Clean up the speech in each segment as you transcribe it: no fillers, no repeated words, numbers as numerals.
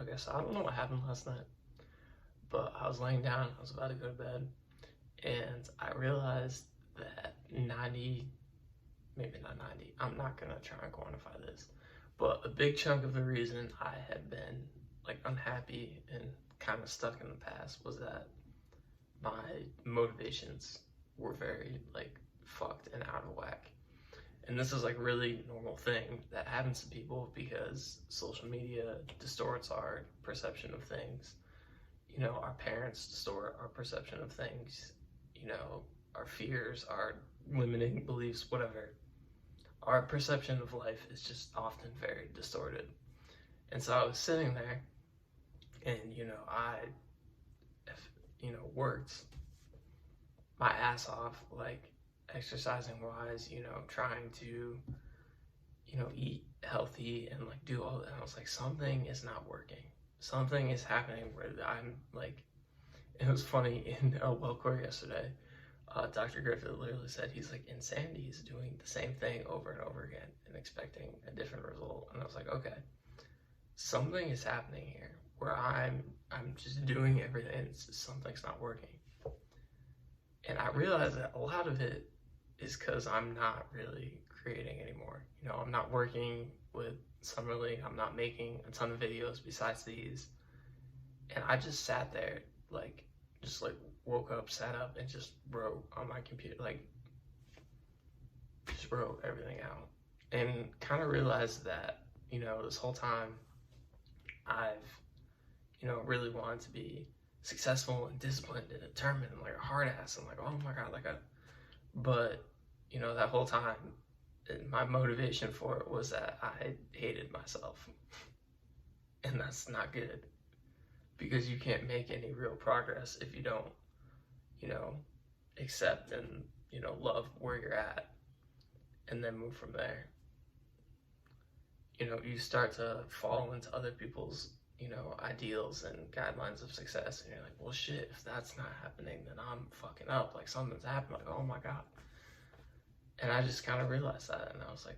Okay, so I don't know what happened last night, but I was laying down, I was about to go to bed, and I realized that 90, maybe not 90, I'm not gonna try and quantify this, but a big chunk of the reason I had been like unhappy and kind of stuck in the past was that my motivations were very like fucked and out of whack. And this is like really normal thing that happens to people because social media distorts our perception of things. You know, our parents distort our perception of things. You know, our fears, our limiting beliefs, whatever. Our perception of life is just often very distorted. And so I was sitting there and, worked my ass off, like exercising wise, trying to, eat healthy and like do all that. And I was like, something is not working. Something is happening where I'm like, it was funny in Wellcore yesterday. Dr. Griffith literally said he's like, insanity is doing the same thing over and over again and expecting a different result. And I was like, okay, something is happening here where I'm just doing everything and something's not working. And I realized that a lot of it is because I'm not really creating anymore. I'm not working with Summerly. I'm not making a ton of videos besides these. And I just sat there, just woke up, sat up, and just wrote on my computer, just wrote everything out. And kind of realized that, this whole time I've, really wanted to be successful and disciplined and determined and like a hard ass and like, oh my God, but that whole time my motivation for it was that I hated myself. And that's not good because you can't make any real progress if you don't, accept and, love where you're at and then move from there. You start to fall into other people's, ideals and guidelines of success. And you're like, well, shit, if that's not happening, then I'm fucking up. Like something's happened. Like, oh my God. And I just kind of realized that. And I was like,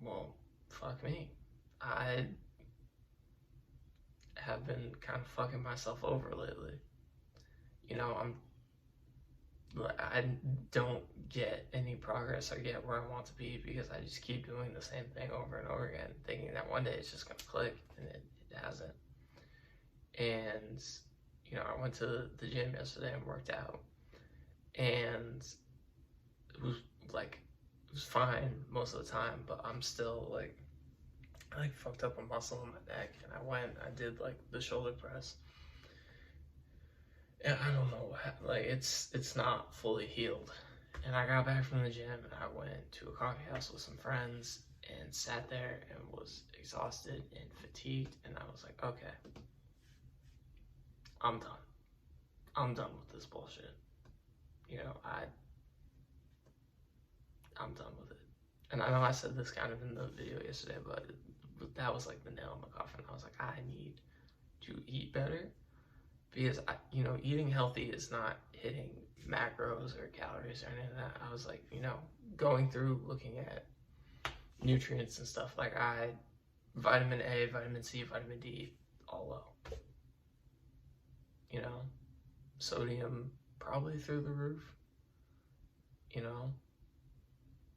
well, fuck me. I have been kind of fucking myself over lately. I don't get any progress or get where I want to be because I just keep doing the same thing over and over again, thinking that one day it's just gonna click, and it hasn't. And I went to the gym yesterday and worked out, and it was fine most of the time, but I'm still I fucked up a muscle in my neck, and I did the shoulder press, and I don't know what happened. It's not fully healed. And I got back from the gym and I went to a coffee house with some friends and sat there and was exhausted and fatigued, and I was like, okay, I'm done. I'm done with this bullshit. I'm done with it. And I know I said this kind of in the video yesterday, but that was like the nail in the coffin. I was like, I need to eat better because eating healthy is not hitting macros or calories or any of that. I was like, going through looking at nutrients and stuff, vitamin A, vitamin C, vitamin D, all low. Sodium probably through the roof.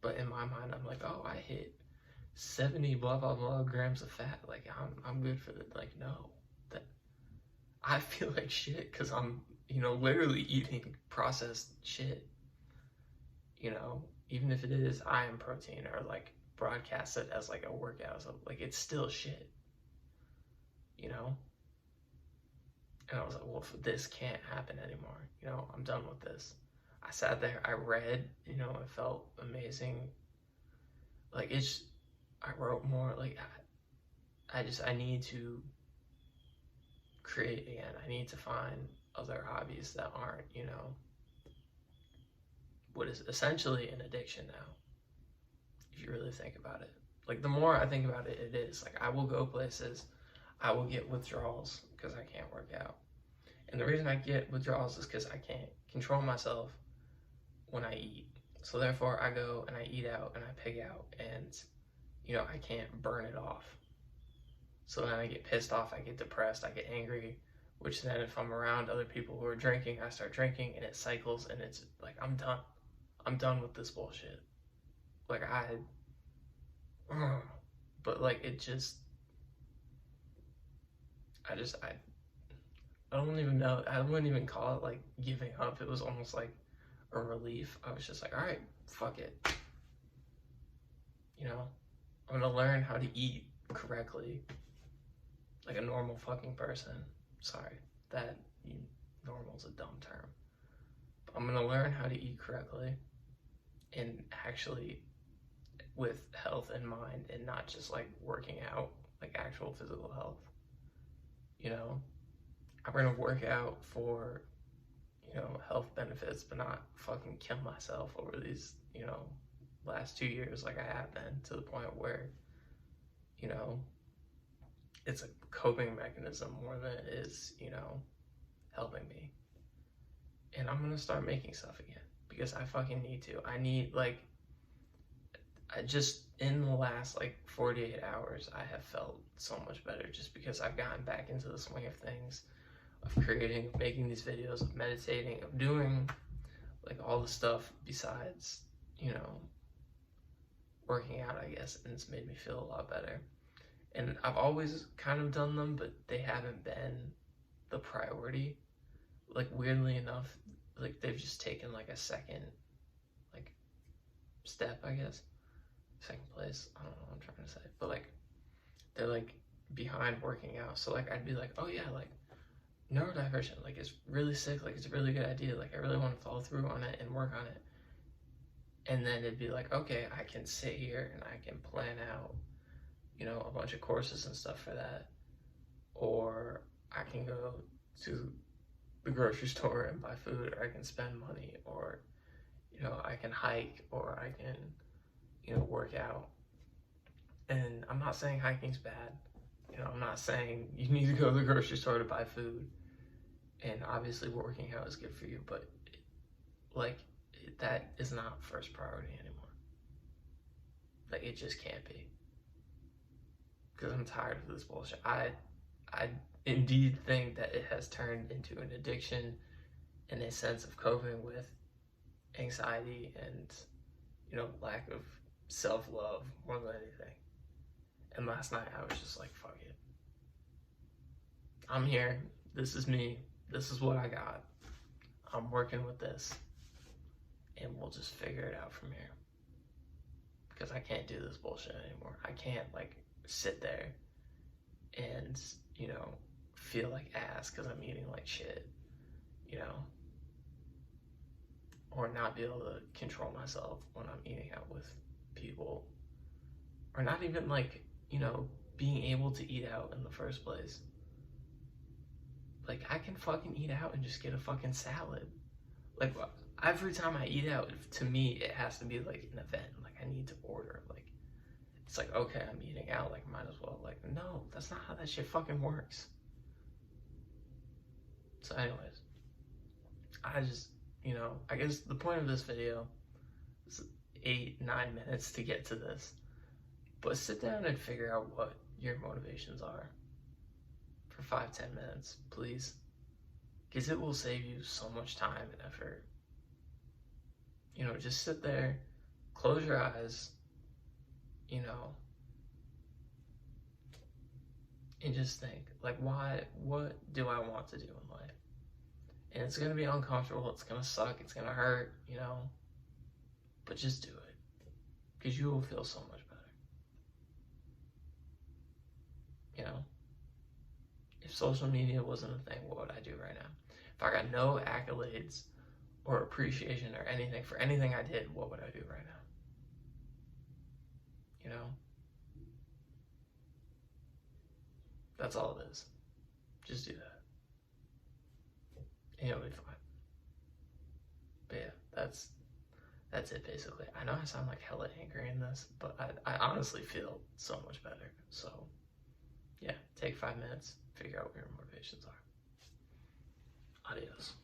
But in my mind, I'm like, oh, I hit 70 blah blah blah grams of fat. I'm good for it. No, that I feel like shit because I'm literally eating processed shit. Even if it is iron protein or broadcasted as a workout, so it's still shit. And I was like, well, this can't happen anymore. I'm done with this. I sat there, I read, it felt amazing. I wrote more. I need to create again. I need to find other hobbies that aren't, what is essentially an addiction now, if you really think about it. The more I think about it, it is. I will go places, I will get withdrawals because I can't work out. And the reason I get withdrawals is because I can't control myself when I eat. So therefore I go and I eat out and I pig out, and I can't burn it off. So then I get pissed off, I get depressed, I get angry, which then if I'm around other people who are drinking, I start drinking and it cycles and it's like, I'm done. I'm done with this bullshit. Like but like it just, I don't even know, I wouldn't even call it like giving up. It was almost like a relief. I was just like, all right, fuck it. You know, I'm gonna learn how to eat correctly like a normal fucking person. Sorry, that normal's a dumb term. But I'm gonna learn how to eat correctly and actually with health in mind and not just like working out, like actual physical health. You know, I'm gonna work out for, you know, health benefits, but not fucking kill myself over these, you know, last 2 years like I have been, to the point where, you know, it's a coping mechanism more than it is, you know, helping me. And I'm gonna start making stuff again because I fucking need to. I need, like, I just, in the last like 48 hours, I have felt so much better just because I've gotten back into the swing of things, of creating, of making these videos, of meditating, of doing like all the stuff besides, you know, working out, I guess, and it's made me feel a lot better. And I've always kind of done them, but they haven't been the priority. Like, weirdly enough, like they've just taken like a second, like, step, I guess. Second place, I don't know what I'm trying to say, but like they're like behind working out. So like I'd be like, oh yeah, like neurodivergent, like it's really sick, like it's a really good idea, like I really want to follow through on it and work on it. And then it'd be like, okay, I can sit here and I can plan out, you know, a bunch of courses and stuff for that. Or I can go to the grocery store and buy food, or I can spend money, or, you know, I can hike, or I can, you know, work out. And I'm not saying hiking's bad. You know, I'm not saying you need to go to the grocery store to buy food. And obviously working out is good for you, but like that is not first priority anymore. Like it just can't be. Because I'm tired of this bullshit. I indeed think that it has turned into an addiction and a sense of coping with anxiety and, you know, lack of self-love more than anything. And last night I was just like, fuck it. I'm here. This is me. This is what I got. I'm working with this. And we'll just figure it out from here. Because I can't do this bullshit anymore. I can't, like, sit there and, you know, feel like ass because I'm eating like shit, you know? Or not be able to control myself when I'm eating out with people. Or not even, like, you know, being able to eat out in the first place. Like, I can fucking eat out and just get a fucking salad. Like, every time I eat out, to me, it has to be, like, an event. Like, I need to order. Like, it's like, okay, I'm eating out. Like, might as well. Like, no, that's not how that shit fucking works. So, anyways, I just, you know, I guess the point of this video is 8-9 minutes to get to this. But sit down and figure out what your motivations are for 5-10 minutes, please. Because it will save you so much time and effort. You know, just sit there, close your eyes, you know, and just think, like, what do I want to do in life? And it's going to be uncomfortable, it's going to suck, it's going to hurt, you know, but just do it. Because you will feel so much better. You know? If social media wasn't a thing, what would I do right now? If I got no accolades or appreciation or anything for anything I did, what would I do right now? You know? That's all it is. Just do that. And you'll be fine. But yeah, that's it basically. I know I sound like hella angry in this, but I honestly feel so much better. So yeah, take 5 minutes, figure out what your motivations are. Adios.